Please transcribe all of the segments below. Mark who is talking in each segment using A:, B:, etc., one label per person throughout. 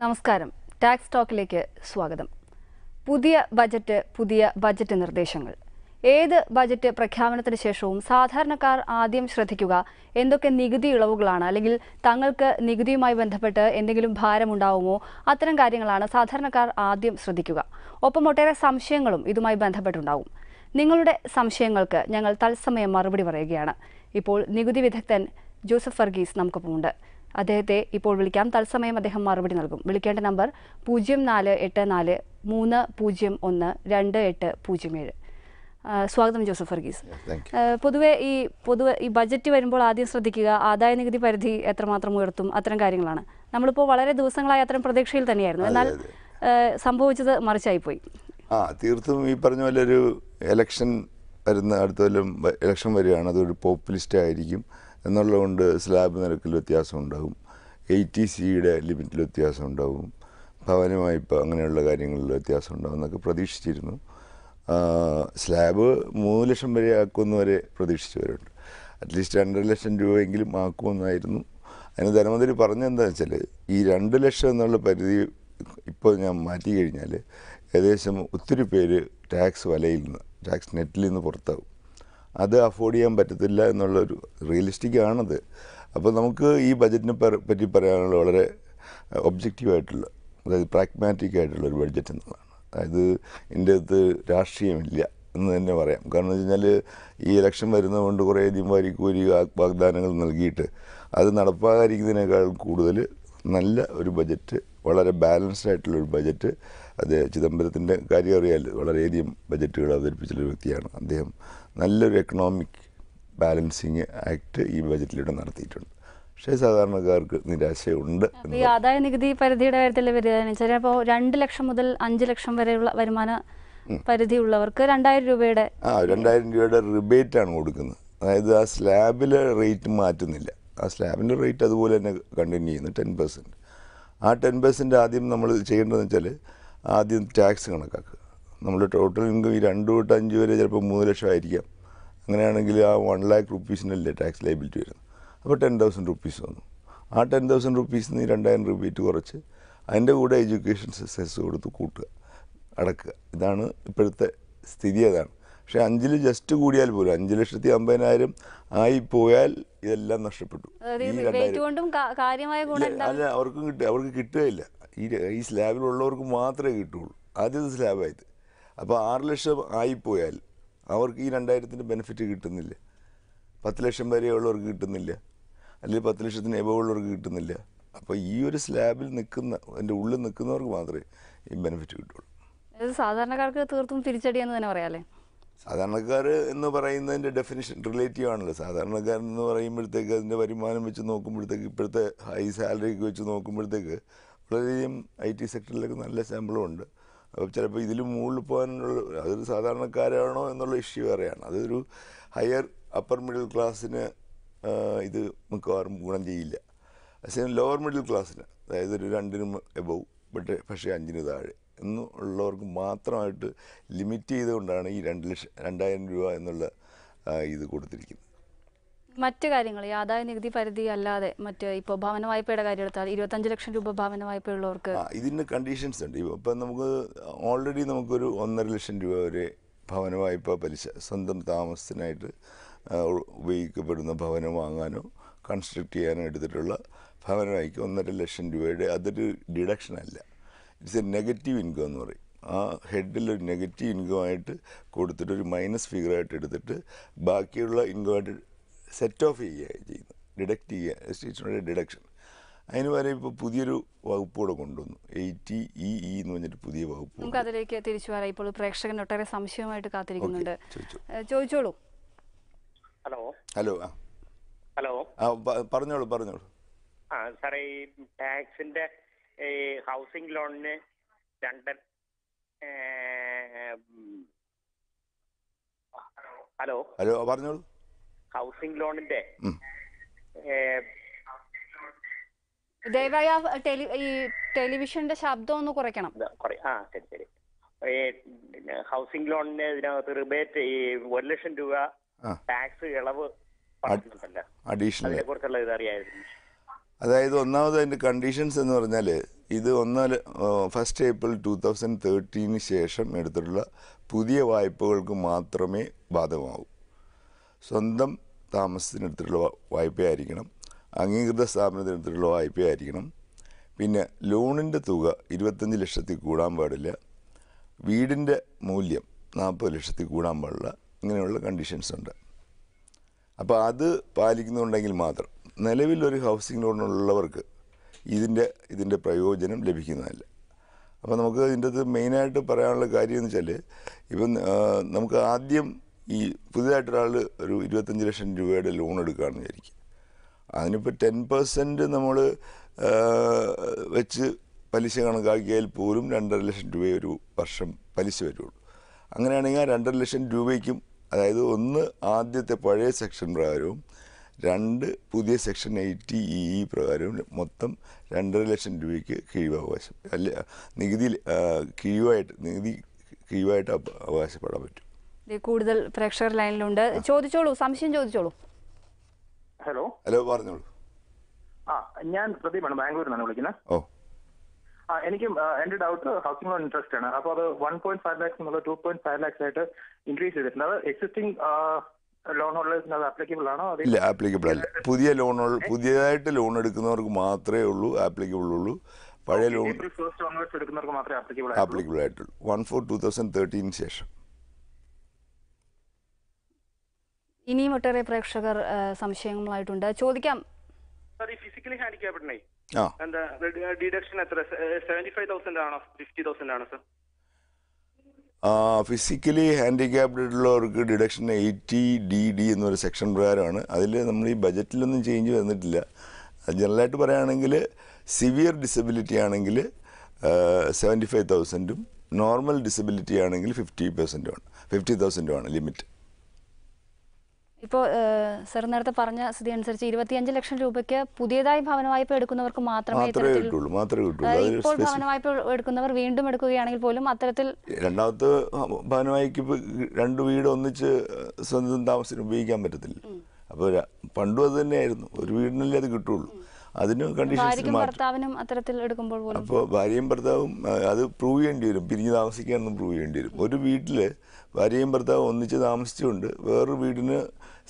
A: നമസ്കാരം. ടാക്സ് ടോക്കിലേക്ക് സ്വാഗതം. പുതിയ ബജറ്റ് നിർദ്ദേശങ്ങൾ. ഏത് ബജറ്റ് പ്രഖ്യാപനത്തിന് ശേഷവും സാധാരണക്കാർ ആദ്യം ശ്രദ്ധിക്കുക എന്തൊക്കെ നികുതി ഇളവുകളാണ്, അല്ലെങ്കിൽ തങ്ങൾക്ക് നികുതിയുമായി ബന്ധപ്പെട്ട് എന്തെങ്കിലും ഭാരമുണ്ടാവുമോ, അത്തരം കാര്യങ്ങളാണ് സാധാരണക്കാർ ആദ്യം ശ്രദ്ധിക്കുക. ഒപ്പം ഒട്ടേറെ സംശയങ്ങളും ഇതുമായി ബന്ധപ്പെട്ടുണ്ടാവും. നിങ്ങളുടെ സംശയങ്ങൾക്ക് ഞങ്ങൾ തത്സമയം മറുപടി പറയുകയാണ്. ഇപ്പോൾ നികുതി വിദഗ്ധൻ ജോസഫ് വർഗീസ് നമുക്കൊപ്പമുണ്ട്. അദ്ദേഹത്തെ ഇപ്പോൾ വിളിക്കാം. തത്സമയം അദ്ദേഹം മറുപടി നൽകും. വിളിക്കേണ്ട നമ്പർ 0484-301-2807. സ്വാഗതം ജോസഫ് വർഗീസ്. പൊതുവെ ഈ ബജറ്റ് വരുമ്പോൾ ആദ്യം ശ്രദ്ധിക്കുക ആദായ നികുതി പരിധി എത്രമാത്രം ഉയർത്തും, അത്തരം കാര്യങ്ങളാണ്. നമ്മളിപ്പോൾ വളരെ ദിവസങ്ങളായി അത്തരം പ്രതീക്ഷയിൽ തന്നെയായിരുന്നു. എന്നാൽ സംഭവിച്ചത് മറിച്ചായിപ്പോയി.
B: തീർത്തും ഈ പറഞ്ഞ പോലെ ഒരു ഇലക്ഷൻ അടുത്ത കൊല്ലം ഇലക്ഷൻ വരികയാണ്. അതൊരു പോപ്പുലിസ്റ്റ് ആയിരിക്കും എന്നുള്ളതുകൊണ്ട് സ്ലാബ് നിരക്കിൽ വ്യത്യാസം ഉണ്ടാകും, ATCയുടെ ലിമിറ്റിൽ വ്യത്യാസം ഉണ്ടാകും, ഭവന വായ്പ അങ്ങനെയുള്ള കാര്യങ്ങളിൽ വ്യത്യാസം ഉണ്ടാകും എന്നൊക്കെ പ്രതീക്ഷിച്ചിരുന്നു. സ്ലാബ് 3 ലക്ഷം വരെ ആക്കുമെന്ന് പ്രതീക്ഷിച്ചവരുണ്ട്. അറ്റ്ലീസ്റ്റ് 2.5 ലക്ഷം രൂപയെങ്കിലും ആക്കുമെന്നായിരുന്നു. അതിന് ധനമന്ത്രി പറഞ്ഞെന്താണെന്ന് വെച്ചാൽ ഈ 2 ലക്ഷം എന്നുള്ള പരിധി ഇപ്പോൾ ഞാൻ മാറ്റി കഴിഞ്ഞാൽ ഏകദേശം ഒത്തിരി പേര് ടാക്സ് വലയിൽ നിന്ന്, ടാക്സ് നെറ്റിൽ നിന്ന് പുറത്താകും. അത് അഫോർഡ് ചെയ്യാൻ പറ്റത്തില്ല എന്നുള്ളൊരു റിയലിസ്റ്റിക് ആണത്. അപ്പോൾ നമുക്ക് ഈ ബജറ്റിനെ പറ്റി പറയാനുള്ള വളരെ ഒബ്ജക്റ്റീവായിട്ടുള്ള, അതായത് പ്രാഗ്മാറ്റിക് ആയിട്ടുള്ളൊരു ബഡ്ജറ്റ് എന്നുള്ളതാണ്. അതായത് ഇതിൻ്റെ അകത്ത് രാഷ്ട്രീയമില്ല എന്ന് തന്നെ പറയാം. കാരണം എന്ന് വെച്ച് കഴിഞ്ഞാൽ ഈ ഇലക്ഷൻ വരുന്നതുകൊണ്ട് കുറേയധികം വാരിക്കോരി വാഗ്ദാനങ്ങൾ നൽകിയിട്ട് അത് നടപ്പാകാതിരിക്കുന്നതിനേക്കാൾ കൂടുതൽ നല്ല ഒരു ബജറ്റ്, വളരെ ബാലൻസ്ഡ് ആയിട്ടുള്ളൊരു ബജറ്റ്. അത് ചിദംബരത്തിൻ്റെ കാര്യം അറിയാമല്ലോ, വളരെയധികം ബജറ്റുകൾ അവതരിപ്പിച്ചുള്ളൊരു വ്യക്തിയാണ് അദ്ദേഹം. നല്ലൊരു എക്കണോമിക് ബാലൻസിങ് ആക്ട് ഈ ബജറ്റിലൂടെ നടത്തിയിട്ടുണ്ട്. പക്ഷേ സാധാരണക്കാർക്ക് നിരാശയുണ്ട്.
A: ഈ ആദായ നികുതി പരിധിയുടെ കാര്യത്തിൽ ചിലപ്പോൾ 2 ലക്ഷം മുതൽ 5 ലക്ഷം വരെയുള്ള വരുമാന പരിധി ഉള്ളവർക്ക് 2000 രൂപയുടെ
B: 2000 രൂപയുടെ റിബേറ്റാണ് കൊടുക്കുന്നത്. അതായത് ആ സ്ലാബിലെ റേറ്റ് മാറ്റുന്നില്ല. ആ സ്ലാബിൻ്റെ റേറ്റ് അതുപോലെ തന്നെ കണ്ടിന്യൂ ചെയ്യുന്നു, 10%. ആ 10% ആദ്യം നമ്മൾ ചെയ്യേണ്ടതെന്ന് വെച്ചാൽ ആദ്യം ടാക്സ് കണക്കാക്കുക. നമ്മുടെ ടോട്ടൽ ഇൻകം ഈ 2 തൊട്ട് 5 വരെ ചിലപ്പോൾ 3 ലക്ഷം ആയിരിക്കാം. അങ്ങനെയാണെങ്കിൽ ആ 1 lakh റുപ്പീസിനല്ലേ ടാക്സ് ലയബിലിറ്റി വരുന്നത്. അപ്പോൾ 10,000 റുപ്പീസ് വന്നു. ആ 10,000 റുപ്പീസിൽ നിന്ന് 2000 റിബേറ്റ് കുറച്ച് അതിൻ്റെ കൂടെ എഡ്യൂക്കേഷൻ സെസ് കൊടുത്ത് കൂട്ടുക, അടക്കുക. ഇതാണ് ഇപ്പോഴത്തെ സ്ഥിതി. അതാണ്. പക്ഷേ 5-ൽ ജസ്റ്റ് കൂടിയാൽ പോലും 5,50,000 ആയിപ്പോയാൽ ഇതെല്ലാം നഷ്ടപ്പെട്ടു. അല്ല, അവർക്ക് കിട്ടുകയില്ല. ഈ സ്ലാബിലുള്ളവർക്ക് മാത്രമേ കിട്ടുകയുള്ളൂ, ആദ്യത്തെ സ്ലാബായത്. അപ്പോൾ 6 ലക്ഷം ആയിപ്പോയാൽ അവർക്ക് ഈ 2000-ൻ്റെ ബെനിഫിറ്റ് കിട്ടുന്നില്ല. 10 ലക്ഷം വരെയുള്ളവർക്ക് കിട്ടുന്നില്ല, അല്ലെങ്കിൽ 10 ലക്ഷത്തിന് എബവ് ഉള്ളവർക്ക് കിട്ടുന്നില്ല. അപ്പോൾ ഈ ഒരു സ്ലാബിൽ അതിൻ്റെ ഉള്ളിൽ നിൽക്കുന്നവർക്ക് മാത്രമേ ഈ ബെനിഫിറ്റ് കിട്ടുള്ളൂ.
A: സാധാരണക്കാർക്ക് തീർത്തും തിരിച്ചടിയെന്ന് തന്നെ പറയാമല്ലേ?
B: സാധാരണക്കാർ എന്ന് പറയുന്നതിൻ്റെ ഡെഫിനിഷൻ റിലേറ്റീവ് ആണല്ലോ. സാധാരണക്കാരെന്ന് പറയുമ്പോഴത്തേക്ക് അതിൻ്റെ വരുമാനം വെച്ച് നോക്കുമ്പോഴത്തേക്ക്, ഇപ്പോഴത്തെ ഹൈ സാലറിക്ക് വെച്ച് നോക്കുമ്പോഴത്തേക്ക് വളരെയധികം IT സെക്ടറിലൊക്കെ നല്ല ശമ്പളമുണ്ട്. അപ്പോൾ ചിലപ്പോൾ ഇതിലും മുകളിൽ പോകാനുള്ള, അതൊരു സാധാരണക്കാരാണോ എന്നുള്ള ഇഷ്യൂ വേറെയാണ്. അതൊരു ഹയർ അപ്പർ മിഡിൽ ക്ലാസ്സിന് ഇത് മിക്കവാറും ഗുണം ചെയ്യില്ല. പക്ഷേ ലോവർ മിഡിൽ ക്ലാസ്സിന്, അതായത് ഒരു 2-നും എബവ് പക്ഷേ 5-ന് താഴെ എന്നുള്ളവർക്ക് മാത്രമായിട്ട് ലിമിറ്റ് ചെയ്തുകൊണ്ടാണ് ഈ 2,00,000 രൂപ എന്നുള്ള ഇത് കൊടുത്തിരിക്കുന്നത്.
A: മറ്റു കാര്യങ്ങൾ, ഈ ആദായ നികുതി പരിധി അല്ലാതെ ഇപ്പോൾ ഭവന വായ്പയുടെ കാര്യം എടുത്താൽ 25 ലക്ഷം രൂപ ഭവന വായ്പയുള്ളവർക്ക്
B: ഇതിന് കണ്ടീഷൻസ് ഉണ്ട്. ഇപ്പം നമുക്ക് ഓൾറെഡി നമുക്കൊരു 1.5 ലക്ഷം രൂപ വരെ ഭവന വായ്പ പലിശ സ്വന്തം താമസത്തിനായിട്ട് ഉപയോഗിക്കപ്പെടുന്ന ഭവനം വാങ്ങാനോ കൺസ്ട്രക്ട് ചെയ്യാനോ എടുത്തിട്ടുള്ള ഭവന വായ്പ 1.5 ലക്ഷം രൂപയുടെ അതൊരു ഡിഡക്ഷനല്ല. ഇറ്റ്സ് എ നെഗറ്റീവ് ഇൻകം എന്ന് പറയും. ആ ഹെഡിലൊരു നെഗറ്റീവ് ഇൻകമായിട്ട് കൊടുത്തിട്ട് ഒരു മൈനസ് ഫിഗറായിട്ട് എടുത്തിട്ട് ബാക്കിയുള്ള ഇൻകമായിട്ട് സെറ്റ് ഓഫ് ചെയ്യുകയാണ് ചെയ്യുന്നത്, ഡിഡക്റ്റ് ചെയ്യുക, സ്റ്റേറ്റിനുള്ള ഡിഡക്ഷൻ. അതിന് വരെ ഇപ്പോൾ പുതിയൊരു വകുപ്പ് കൂടെ കൊണ്ടുവന്നു, 80EE എന്ന് പറഞ്ഞിട്ട് പുതിയ വകുപ്പ്.
A: നമുക്ക് അതിലേക്ക് തിരിച്ചു വരാം. ഇപ്പോൾ പ്രേക്ഷകൻ ഒട്ടേറെ സംശയമായിട്ട് കാത്തിരിക്കുന്നുണ്ട്. ചോദിച്ചോളൂ.
C: ഹലോ
B: ഹലോ
C: ഹലോ
B: പറഞ്ഞോളൂ.
C: സാറേ, ഈ ടാക്സിന്റെ ഹൗസിംഗ് ലോണിന് ഹലോ
B: പറഞ്ഞോളൂ.
C: ഹൗസിംഗ് ലോണിന്റെ
A: ദയവായി ഈ ടെലിവിഷന്റെ ശബ്ദം ഒന്ന് കുറയ്ക്കണം.
C: ശരി. ഹൗസിംഗ് ലോണിന് ഇതിനകത്ത് റിബേറ്റ് ഈ 1 ലക്ഷം രൂപ ടാക്സ് ഇളവ് പറഞ്ഞിട്ടുണ്ടല്ലോ, അതിനെ കുറിച്ചുള്ള ഇത് അറിയായിരുന്നു.
B: അതായത് ഒന്നാമത് അതിൻ്റെ കണ്ടീഷൻസ് എന്ന് പറഞ്ഞാൽ ഇത് 1 ഏപ്രിൽ 2013 ശേഷം എടുത്തിട്ടുള്ള പുതിയ വായ്പകൾക്ക് മാത്രമേ ബാധകമാവൂ. സ്വന്തം താമസത്തിനെടുത്തിട്ടുള്ള വായ്പയായിരിക്കണം, അംഗീകൃത സ്ഥാപനത്തിനെടുത്തിട്ടുള്ള വായ്പയായിരിക്കണം. പിന്നെ ലോണിൻ്റെ തുക 25 ലക്ഷത്തിൽ കൂടാൻ പാടില്ല, വീടിൻ്റെ മൂല്യം 40 ലക്ഷത്തിൽ കൂടാൻ പാടില്ല. ഇങ്ങനെയുള്ള കണ്ടീഷൻസ് ഉണ്ട്. അപ്പോൾ അത് പാലിക്കുന്നുണ്ടെങ്കിൽ മാത്രം നിലവിലൊരു ഹൗസിംഗ് ലോണുള്ളവർക്ക് ഇതിൻ്റെ പ്രയോജനം ലഭിക്കുന്നതല്ല. അപ്പോൾ നമുക്ക് ഇതിൻ്റെ അത് മെയിനായിട്ട് പറയാനുള്ള കാര്യം എന്ന് വെച്ചാൽ, ഇപ്പം നമുക്ക് ആദ്യം ഈ പുതിയതായിട്ടൊരാൾ ഒരു 25 ലക്ഷം രൂപയുടെ ലോൺ എടുക്കുകയാണെന്ന് വിചാരിക്കും. അതിനിപ്പോൾ 10% നമ്മൾ വെച്ച് പലിശ കണക്കാക്കിയാൽ പോലും 2.5 ലക്ഷം രൂപ ഒരു വർഷം പലിശ വരുള്ളൂ. അങ്ങനെയാണെങ്കിൽ ആ 2.5 ലക്ഷം രൂപയ്ക്കും, അതായത് ഒന്ന് ആദ്യത്തെ പഴയ സെക്ഷൻ പ്രകാരവും 2 പുതിയ സെക്ഷൻ 80E പ്രകാരവും മൊത്തം 2.5 ലക്ഷം രൂപയ്ക്ക് കിഴിവകാശം നികുതി കിഴിവായിട്ട് അവകാശപ്പെടാൻ പറ്റും.
A: കൂടുതൽ പ്രേക്ഷകർ ലൈനിലുണ്ട്. ചോദിച്ചോളൂ, സംശയം ചോദിച്ചോളൂ.
C: ഹലോ
B: പറഞ്ഞോളൂ.
C: ഞാൻ പ്രദീപാണ്, ബാംഗ്ലൂരിൽ നിന്നാണ് വിളിക്കുന്നത്. എനിക്കും എന്റെ ഡൗട്ട് ഹൗസിംഗ് ലോൺ ഇൻട്രസ്റ്റ് ആണ്. അപ്പോൾ അത് 1.5 lakhs എന്നുള്ള 2.5 lakhs ആയിട്ട് ഇൻക്രീസ് ചെയ്തിട്ടുണ്ട്. അത് എക്സിസ്റ്റിംഗ് ലോൺ ഹോൾഡേഴ്സിന് അത് ആപ്ലിക്കബിൾ ആണോ?
B: ഇല്ല, ആപ്ലിക്കബിൾ അല്ല. പുതിയതായിട്ട് ലോൺ എടുക്കുന്നവർക്ക് മാത്രമേ ആപ്ലിക്കബിൾ ഉള്ളൂ. പഴയ ലോൺ
C: എടുക്കുന്നവർക്ക് മാത്രമേ
B: ആപ്ലിക്കബിൾ ആയിട്ടുള്ളൂ. 1/4/2013 ശേഷം.
A: ഇനിയും ഒട്ടേറെ പ്രേക്ഷകർ സംശയങ്ങളായിട്ടുണ്ട്, ചോദിക്കാം.
C: ഫിസിക്കലി ഹാൻഡിക്യാപ്ഡിനെ എന്താ ഡിഡക്ഷൻ എത്ര? 75,000 ആണോ 50,000 ആണോ സർ?
B: ഫിസിക്കലി ഹാൻഡിക്യാപ്ഡ് ഉള്ളവർക്ക് ഡിഡക്ഷൻ 80DD എന്നൊരു സെക്ഷൻ പ്രകാരമാണ്. അതിൽ നമ്മൾ ഈ ബജറ്റിലൊന്നും ചേഞ്ച് വന്നിട്ടില്ല. ജനറലായിട്ട് പറയുകയാണെങ്കിൽ സിവിയർ ഡിസബിലിറ്റി ആണെങ്കിൽ 75,000ഉം നോർമൽ ഡിസബിലിറ്റി ആണെങ്കിൽ 50,000 ലിമിറ്റ്.
A: ഇപ്പോൾ സർ നേരത്തെ പറഞ്ഞ സ്ഥിതി അനുസരിച്ച് 25 ലക്ഷം രൂപയ്ക്ക് പുതിയതായി ഭവന വായ്പ എടുക്കുന്നവർക്ക് മാത്രമേ
B: കിട്ടുള്ളൂ.
A: ഇപ്പോൾ ഭവന വായ്പ എടുക്കുന്നവർ വീണ്ടും എടുക്കുകയാണെങ്കിൽ പോലും അത്തരത്തിൽ
B: രണ്ടാമത്തെ ഭവന വായ്പയ്ക്ക് 2 വീട് ഒന്നിച്ച് സ്വന്തം താമസത്തിന് ഉപയോഗിക്കാൻ പറ്റത്തില്ല. അപ്പോൾ പണ്ടും അത് തന്നെയായിരുന്നു, ഒരു വീടിനല്ലേ അത് കിട്ടുള്ളൂ. അതിന് കണ്ടീഷൻസ്
A: ഭർത്താവിനും അത്തരത്തിൽ എടുക്കുമ്പോൾ പോലും
B: അപ്പോൾ ഭാര്യയും ഭർത്താവും അത് പ്രൂവ് ചെയ്യേണ്ടി വരും, പിരിഞ്ഞ് താമസിക്കാനൊന്നും പ്രൂവ് ചെയ്യേണ്ടി വരും. ഒരു വീട്ടിൽ ഭാര്യയും ഭർത്താവും ഒന്നിച്ച് താമസിച്ചുകൊണ്ട് വേറൊരു വീടിന്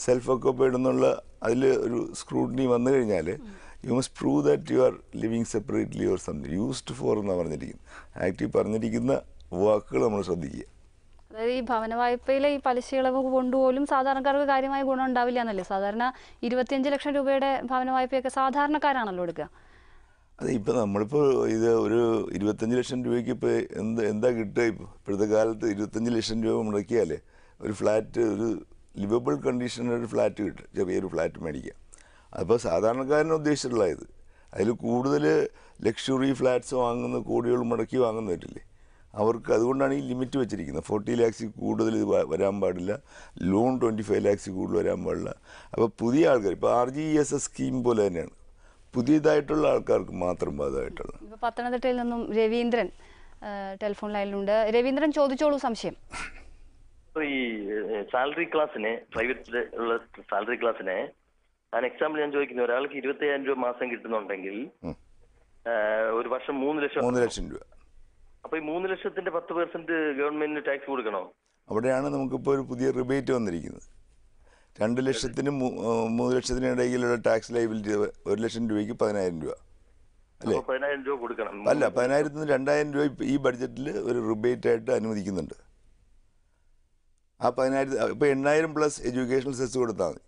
B: സെൽഫ് ഒക്കോപ്പൈഡ് എന്നുള്ള അതിൽ ഒരു സ്ക്രൂട്ടിനി വന്നു കഴിഞ്ഞാൽ you must prove that you are living separately or something used for എന്നാണ് പറഞ്ഞിരിക്കുന്നത്. ആക്റ്റീവ് പറഞ്ഞിരിക്കുന്ന വാക്കുകൾ നമ്മൾ ശ്രദ്ധിക്കുക.
A: അതായത് ഈ ഭവന വായ്പയിലെ ഈ പലിശ ഇളവ് കൊണ്ടുപോലും സാധാരണക്കാർക്ക് കാര്യമായ ഗുണം ഉണ്ടാവില്ല എന്നല്ലേ? സാധാരണ 25 ലക്ഷം രൂപയുടെ ഭവന വായ്പയൊക്കെ സാധാരണക്കാരാണല്ലോ എടുക്കുക.
B: അതെ, ഇപ്പോൾ നമ്മളിപ്പോൾ ഇത് ഒരു 25 ലക്ഷം രൂപയ്ക്ക് ഇപ്പോൾ എന്താ കിട്ടുക? ഇപ്പോഴത്തെ കാലത്ത് 25 ലക്ഷം രൂപ മുടക്കിയാലേ ഒരു ഫ്ലാറ്റ്, ഒരു ലിവബിൾ കണ്ടീഷനൊരു ഫ്ലാറ്റ് കിട്ടും, ചെറിയൊരു ഫ്ലാറ്റ് മേടിക്കാം. അപ്പോൾ സാധാരണക്കാരനെ ഉദ്ദേശിച്ചിട്ടുള്ള ഇത്. അതിൽ കൂടുതൽ ലക്ഷറി ഫ്ലാറ്റ്സ് വാങ്ങുന്ന കോടികൾ മുടക്കി വാങ്ങുന്നവരില്ലേ, അവർക്ക് അതുകൊണ്ടാണ് ഈ ലിമിറ്റ് വെച്ചിരിക്കുന്നത്. 40 lakhs കൂടുതൽ ഇത് വരാൻ പാടില്ല, ലോൺ 25 lakhs കൂടുതൽ വരാൻ പാടില്ല. അപ്പോൾ പുതിയ ആൾക്കാർ, ഇപ്പോൾ RGESS സ്കീം പോലെ തന്നെയാണ്, പുതിയതായിട്ടുള്ള ആൾക്കാർക്ക് മാത്രം ബാധകമായിട്ടുള്ള.
A: ഇപ്പോൾ പത്തനംതിട്ടയിൽ നിന്നും രവീന്ദ്രൻ ടെലിഫോൺ ലൈനിലുണ്ട്. രവീന്ദ്രൻ ചോദിച്ചോളൂ സംശയം.
D: ഈ സാലറി ക്ലാസ്സിന്, പ്രൈവറ്റ് ഉള്ള സാലറി ക്ലാസ്സിന് എക്സാമ്പിൾ ഞാൻ ചോദിക്കുന്നു, ഒരാൾക്ക് 25,000 രൂപ മാസം കിട്ടുന്നുണ്ടെങ്കിൽ ഒരു വർഷം 3 ലക്ഷം
B: രൂപ.
D: അപ്പൊ ഈ 3 ലക്ഷത്തിന്റെ 10% ഗവൺമെന്റിന് ടാക്സ് കൊടുക്കണോ?
B: അവിടെയാണ് നമുക്കിപ്പോൾ ഒരു പുതിയ റിബേറ്റ് വന്നിരിക്കുന്നത്. 2 ലക്ഷത്തിനും 3 ലക്ഷത്തിനും ഇടയിലുള്ള ടാക്സ് ലയബിലിറ്റി 1 ലക്ഷം രൂപയ്ക്ക് 10,000 രൂപ അല്ലേ?
D: 10,000 രൂപ കൊടുക്കണം.
B: അല്ല, 10,000-ന് 2,000 രൂപ ഈ ബഡ്ജറ്റിൽ ഒരു റിബേറ്റ് ആയിട്ട് അനുവദിക്കുന്നുണ്ട്. ആ 10,000 ഇപ്പോൾ 8,000 പ്ലസ് എഡ്യൂക്കേഷണൽ സെസ് കൊടുത്താൽ മതി.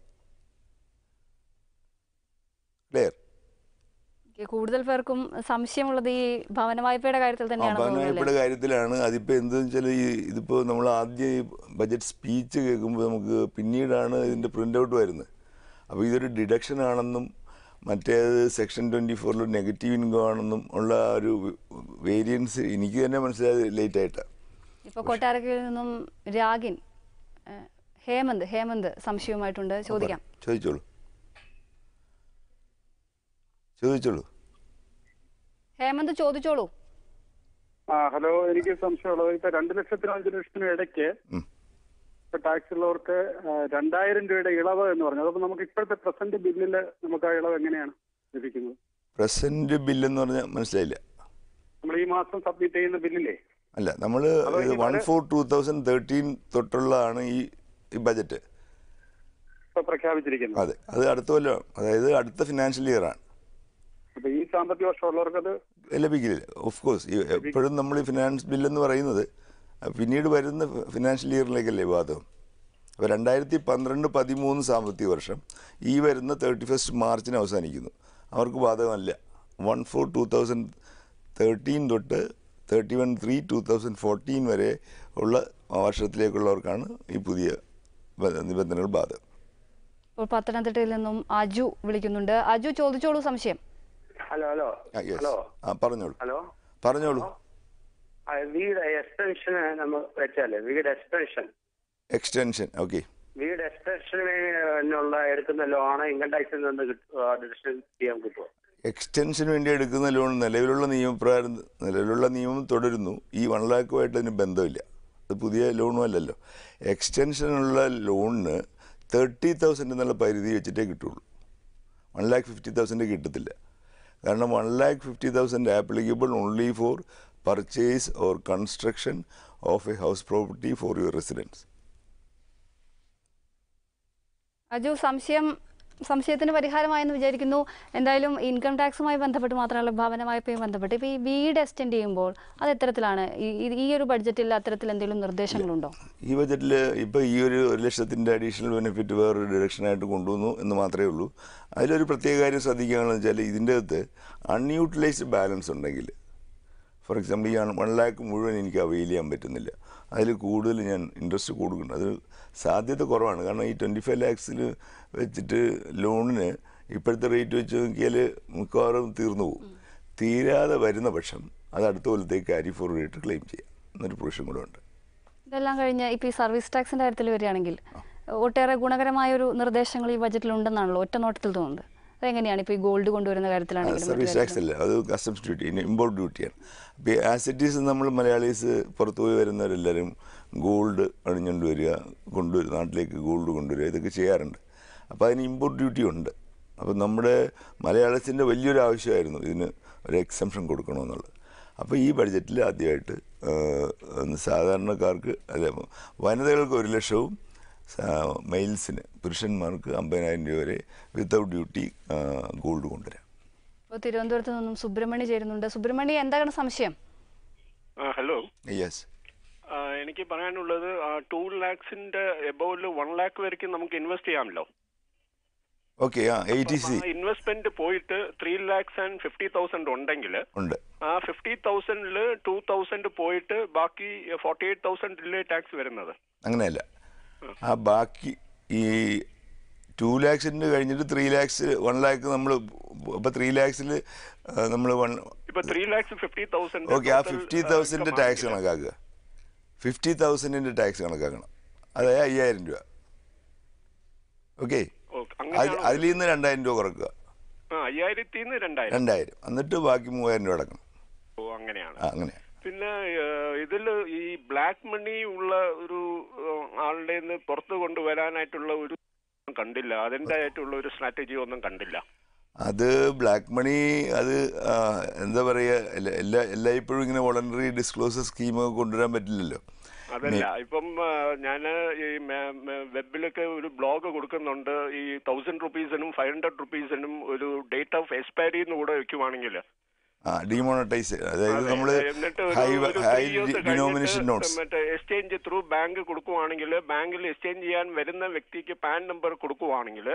B: ക്ലിയർ?
A: കൂടുതൽ പേർക്കും സംശയമുള്ളത് ഈ ഭവന വായ്പയുടെ കാര്യത്തിൽ തന്നെയാണ്.
B: ഭവന വായ്പയുടെ കാര്യത്തിലാണ്. അതിപ്പോൾ എന്തെന്ന് വെച്ചാൽ ഇതിപ്പോൾ നമ്മൾ ആദ്യം ഈ ബജറ്റ് സ്പീച്ച് കേൾക്കുമ്പോൾ നമുക്ക് പിന്നീടാണ് ഇതിൻ്റെ പ്രിൻ്റ് ഔട്ട് വരുന്നത്. അപ്പോൾ ഇതൊരു ഡിഡക്ഷൻ ആണെന്നും മറ്റേത് സെക്ഷൻ 24 നെഗറ്റീവ് ഇൻകം ആണെന്നും ഉള്ള ഒരു വേരിയൻസ് എനിക്ക് തന്നെ മനസ്സിലായത് ലേറ്റ് ആയിട്ടാണ്.
A: ഇപ്പോൾ കൊട്ടാരക്കരയിൽ നിന്നും രാഗിൻ ഹേമന്ത് സംശയവുമായിട്ടുണ്ട്, ചോദിക്കാം.
B: ചോദിച്ചോളൂ.
A: ഹേമന്ത് ചോദിച്ചോളൂ.
E: ഹലോ, എനിക്ക് സംശയമുള്ളത്, ഇപ്പൊ 2 ലക്ഷത്തിനും 5 ലക്ഷത്തിനും ഇടയ്ക്ക് ഇപ്പൊ ടാക്സ് ഉള്ളവർക്ക് 2,000 രൂപയുടെ ഇളവ് എന്ന് പറഞ്ഞു. അപ്പൊ നമുക്ക് ഇപ്പോഴത്തെ പ്രസന്റ് ബില്ലിൽ നമുക്ക് ആ ഇളവ് എങ്ങനെയാണ് ലഭിക്കുന്നത്?
B: പ്രസന്റ് ബില്ലെന്ന് പറഞ്ഞാൽ മനസ്സിലായില്ല.
E: നമ്മൾ ഈ മാസം സബ്മിറ്റ് ചെയ്യുന്ന ബില്ലില്ലേ?
B: അല്ല, നമ്മൾ 1/4/2013 തൊട്ടുള്ളതാണ് ഈ ബജറ്റ്
E: പ്രഖ്യാപിച്ചിരിക്കുന്നത്.
B: അതെ, അത് അടുത്ത കൊല്ലം, അതായത് അടുത്ത ഫിനാൻഷ്യൽ ഇയർ ആണ്.
E: അപ്പൊ ഈ സാമ്പത്തിക വർഷമുള്ളവർക്ക് അത്
B: ലഭിക്കില്ല. ഓഫ് കോഴ്സ് എപ്പോഴും നമ്മൾ ഈ ഫിനാൻസ് ബില്ലെന്ന് പറയുന്നത് പിന്നീട് വരുന്ന ഫിനാൻഷ്യൽ ഇയറിലേക്കല്ലേ ബാധകം. അപ്പോൾ 2012-13 സാമ്പത്തിക വർഷം ഈ വരുന്ന 31 മാർച്ചിന് അവസാനിക്കുന്നു. അവർക്ക് ബാധകമല്ല. 1/4/2013 തൊട്ട് 31/3/2014 വരെ ഉള്ള വർഷത്തിലേക്കുള്ളവർക്കാണ് ഈ പുതിയ നിബന്ധനകൾ ബാധകം.
A: ഇപ്പോൾ പത്തനംതിട്ടയിൽ നിന്നും അജു വിളിക്കുന്നുണ്ട്. അജു, ചോദിച്ചോളൂ സംശയം.
F: ഹലോ.
B: പറഞ്ഞോളൂ.
F: വീട് എക്സ്റ്റൻഷന് നമ്മൾ വെച്ചാല് വീട്
B: എക്സ്റ്റൻഷൻ ഓക്കെ.
F: വീട് എക്സ്റ്റൻഷനുള്ള എടുക്കുന്ന ലോണ് ഇൻകം ടാക്സിൽ നിന്ന് ഡിഡക്ഷൻ ചെയ്യാൻ കിട്ടുമോ?
B: എക്സ്റ്റൻഷന് വേണ്ടി എടുക്കുന്ന ലോൺ നിലവിലുള്ള നിയമം തുടരുന്നു. ഈ 1 lakhuമായിട്ട് അതിന് ബന്ധമില്ല. അത് പുതിയ ലോണും അല്ലല്ലോ. എക്സ്റ്റൻഷനുള്ള ലോണിന് 30,000 എന്നുള്ള പരിധി വെച്ചിട്ടേ കിട്ടുള്ളൂ. 1,50,000 കിട്ടത്തില്ല. കാരണം 1,50,000 applicable only for purchase or construction of a house property for your residence.
A: Aju, സംശയത്തിന് പരിഹാരമായെന്ന് വിചാരിക്കുന്നു. എന്തായാലും ഇൻകം ടാക്സുമായി ബന്ധപ്പെട്ട് മാത്രമല്ല, ഭവന വായ്പയും ബന്ധപ്പെട്ട് ഇപ്പോൾ ഈ വീട് എക്സ്റ്റെൻഡ് ചെയ്യുമ്പോൾ അത് എത്തരത്തിലാണ്? ഈ ഒരു ബഡ്ജറ്റിൽ അത്തരത്തിൽ എന്തെങ്കിലും നിർദ്ദേശങ്ങളുണ്ടോ?
B: ഈ ബജറ്റിൽ ഇപ്പോൾ ഈ ഒരു 1,00,000 അഡീഷണൽ ബെനിഫിറ്റ് വേറൊരു ഡിഡക്ഷനായിട്ട് കൊണ്ടുവന്നു എന്ന് മാത്രമേ ഉള്ളൂ. അതിലൊരു പ്രത്യേക കാര്യം ശ്രദ്ധിക്കുകയാണെന്ന് വെച്ചാൽ ഇതിൻ്റെ അകത്ത് അൺയൂട്ടിലൈസ്ഡ് ബാലൻസ് ഉണ്ടെങ്കിൽ, ഫോർ എക്സാമ്പിൾ ഈ 1 lakh മുഴുവൻ എനിക്ക് അവെയിൽ ചെയ്യാൻ പറ്റുന്നില്ല, അതിൽ കൂടുതൽ ഞാൻ ഇൻട്രസ്റ്റ് കൊടുക്കുന്നുണ്ട്. അത് സാധ്യത കുറവാണ്. കാരണം ഈ 25 lakhs വെച്ചിട്ട് ലോണിന് ഇപ്പോഴത്തെ റേറ്റ് വെച്ച് നോക്കിയാൽ മിക്കവാറും തീർന്നു പോകും. തീരാതെ വരുന്ന പക്ഷം അത് അടുത്ത കൊല്ലത്തേക്ക് ക്യാരി ഫോർവേഡ് ആയിട്ട് ക്ലെയിം ചെയ്യാം എന്നൊരു പ്രൊവിഷൻ കൂടെ ഉണ്ട്.
A: ഇതെല്ലാം കഴിഞ്ഞ് ഇപ്പോൾ ഈ സർവീസ് ടാക്സിൻ്റെ കാര്യത്തിൽ വരികയാണെങ്കിൽ ഒട്ടേറെ ഗുണകരമായൊരു നിർദ്ദേശങ്ങൾ ഈ ബജറ്റിലുണ്ടെന്നാണല്ലോ ഒറ്റ നോട്ടത്തിൽ തോന്നുന്നത്. അതെങ്ങനെയാണ് ഇപ്പോൾ ഈ ഗോൾഡ് കൊണ്ടുവരുന്ന കാര്യത്തിലാണെങ്കിൽ?
B: സർവീസ് ടാക്സ് അല്ല, അത് കസ്റ്റംസ് ഡ്യൂട്ടി, ഇമ്പോർട്ട് ഡ്യൂട്ടിയാണ്. അപ്പോൾ ആസ് ഇറ്റ് ഈസ് നമ്മൾ മലയാളീസ് പുറത്തു പോയി വരുന്നവരെല്ലാവരും ഗോൾഡ് അണിഞ്ഞുകൊണ്ട് വരിക, നാട്ടിലേക്ക് ഗോൾഡ് കൊണ്ടുവരിക, ഇതൊക്കെ ചെയ്യാറുണ്ട്. അപ്പോൾ അതിന് ഇമ്പോർട്ട് ഡ്യൂട്ടി ഉണ്ട്. അപ്പോൾ നമ്മുടെ മലയാളത്തിൻ്റെ വലിയൊരു ആവശ്യമായിരുന്നു ഇതിന് ഒരു എക്സംഷൻ കൊടുക്കണമെന്നുള്ളത്. അപ്പോൾ ഈ ബഡ്ജറ്റിൽ ആദ്യമായിട്ട് സാധാരണക്കാർക്ക്, അല്ല വനിതകൾക്ക് 1,00,000, മെയിൽസിന് പുരുഷന്മാർക്ക് 50,000 രൂപ വരെ വിത്തൗട്ട് ഡ്യൂട്ടി ഗോൾഡ് കൊണ്ടുവരാം.
A: ഇപ്പോൾ തിരുവനന്തപുരത്ത് നിന്നും സുബ്രഹ്മണ്യ ചേരുന്നുണ്ട്. സുബ്രഹ്മണ്യ, എന്താണ് സംശയം?
G: ഹലോ.
B: യെസ്.
G: എനിക്ക് പറയാനുള്ളത് 2 lakhs എബോവിൽ 1 lakh വരയ്ക്കും നമുക്ക് ഇൻവെസ്റ്റ് ചെയ്യാമല്ലോ.
B: ഓക്കെ.
G: ഇൻവെസ്റ്റ്മെന്റ് പോയിട്ട് 3,50,000 ഉണ്ടെങ്കിൽ ആ 50,000 2,000 പോയിട്ട് ബാക്കി 48,000 ടാക്സ് വരുന്നത്.
B: അങ്ങനെയല്ല, ആ ബാക്കി ഈ 2 lakhs കഴിഞ്ഞിട്ട് 3 lakhs 1 lakh നമ്മൾ ഇപ്പോൾ 3 lakhs നമ്മൾ
G: ഇപ്പോൾ 3,50,000
B: ഓക്കെ. ആ 50,000 ടാക്സ് കണക്കാക്കുക. 50,000 ടാക്സ് കണക്കാക്കണം. അതായത് 5,000 രൂപ. ഓക്കെ. അതിൽ നിന്ന് 2,000 രൂപ കുറക്കുക. 2,000 എന്നിട്ട് ബാക്കി 3,000 രൂപ അടക്കണം.
G: അങ്ങനെയാണ്.
B: അങ്ങനെയാണ്.
G: പിന്നെ ഇതിൽ ഈ ബ്ലാക്ക് മണി ഉള്ള ഒരു ആളുടെ പുറത്ത് കൊണ്ടുവരാനായിട്ടുള്ള ഒരു കണ്ടില്ല. അതിൻ്റെ ആയിട്ടുള്ള ഒരു സ്ട്രാറ്റജി ഒന്നും കണ്ടില്ല.
B: അത് ബ്ലാക്ക് മണി, അത് എന്താ പറയുക, എല്ലായ്പ്പോഴും ഇങ്ങനെ വോളണ്ടറി ഡിസ്ക്ലോസർ സ്കീമൊക്കെ കൊണ്ടുവരാൻ പറ്റില്ലല്ലോ.
G: അതല്ല, ഇപ്പം ഞാൻ ഈ വെബിലൊക്കെ ഒരു ബ്ലോഗ് കൊടുക്കുന്നുണ്ട്. ഈ 1,000 rupees-നും 500 rupees-നും ഒരു ഡേറ്റ് ഓഫ് എക്സ്പയറി കൂടെ വെക്കുവാണെങ്കിൽ
B: ഡിമോണറ്റൈസ്, അതായത് നമ്മൾ ഹൈ ഡിനോമിനേഷൻ നോട്ട്സ്
G: മറ്റേ എക്സ്ചേഞ്ച് ത്രൂ ബാങ്ക് കൊടുക്കുവാണെങ്കിൽ, ബാങ്കിൽ എക്സ്ചേഞ്ച് ചെയ്യാൻ വരുന്ന വ്യക്തിക്ക് പാൻ നമ്പർ കൊടുക്കുവാണെങ്കിൽ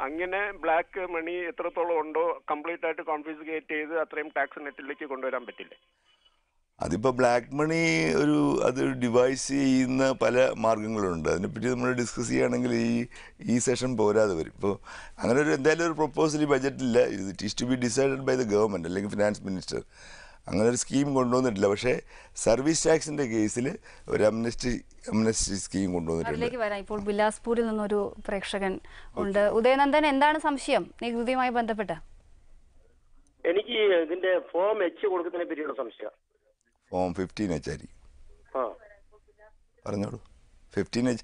G: അങ്ങനെ ബ്ലാക്ക് മണി എത്രത്തോളം ഉണ്ടോ കംപ്ലീറ്റ് ആയിട്ട് കോൺഫിസ്കേറ്റ് ചെയ്ത് അത്രയും ടാക്സ് നെറ്റിലേക്ക് കൊണ്ടുവരാൻ പറ്റില്ലേ?
B: അതിപ്പോൾ ബ്ലാക്ക് മണി അത് ഡിവൈസ് ചെയ്യുന്ന പല മാർഗങ്ങളുണ്ട്. അതിനെപ്പറ്റി നമ്മൾ ഡിസ്കസ് ചെയ്യുകയാണെങ്കിൽ ഈ സെഷൻ പോരാതെ വരും. ഇപ്പോൾ അങ്ങനെ എന്തായാലും ഒരു പ്രൊപ്പോസൽ ഈ ബജറ്റില്ല. It is to be decided by the government അല്ലെങ്കിൽ ഫിനാൻസ് മിനിസ്റ്റർ. അങ്ങനെ ഒരു സ്കീം കൊണ്ടുവന്നിട്ടില്ല. പക്ഷേ സർവീസ് ടാക്സിൻ്റെ കേസിൽ ഒരു അംനസ്റ്റി സ്കീം കൊണ്ടുവന്നിട്ടുണ്ട്.
A: അതിലേക്ക് വരാം. ഇപ്പോൾ ബിലാസ്പൂരിൽ നിന്നൊരു പ്രേക്ഷകൻ ഉണ്ട്. ഉദയനന്ദൻ, എന്താണ് സംശയം നികുതിയുമായി ബന്ധപ്പെട്ട്?
F: എനിക്ക് ഇതിന്റെ ഫോം H കൊടുക്കുന്നതിനെ പറ്റിയുള്ള സംശയം.
B: ഫോം 15H ആയിരിക്കും. പറഞ്ഞോളൂ. 15H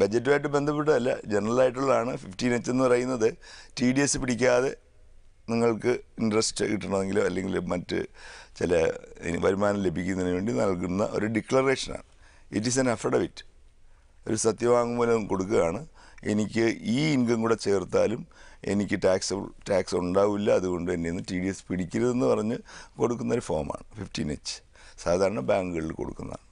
B: ബജറ്റുമായിട്ട് ബന്ധപ്പെട്ടതല്ല, ജനറൽ ആയിട്ടുള്ളതാണ്. 15H എന്ന് പറയുന്നത് TDS പിടിക്കാതെ നിങ്ങൾക്ക് ഇൻട്രസ്റ്റ് കിട്ടണമെങ്കിലോ അല്ലെങ്കിൽ മറ്റ് ചില വരുമാനം ലഭിക്കുന്നതിന് വേണ്ടി നൽകുന്ന ഒരു ഡിക്ലറേഷനാണ്. It is an affidavit. ഒരു സത്യവാങ്മൂലം കൊടുക്കുകയാണ്. എനിക്ക് ഈ ഇൻകം കൂടെ ചേർത്താലും എനിക്ക് ടാക്സ് ഉണ്ടാവില്ല, അതുകൊണ്ട് എന്നെ നിന്ന് TDS പിടിക്കരുതെന്ന് പറഞ്ഞ് കൊടുക്കുന്നൊരു ഫോമാണ് 15H. സാധാരണ ബാങ്കുകളിൽ കൊടുക്കുന്നതാണ്.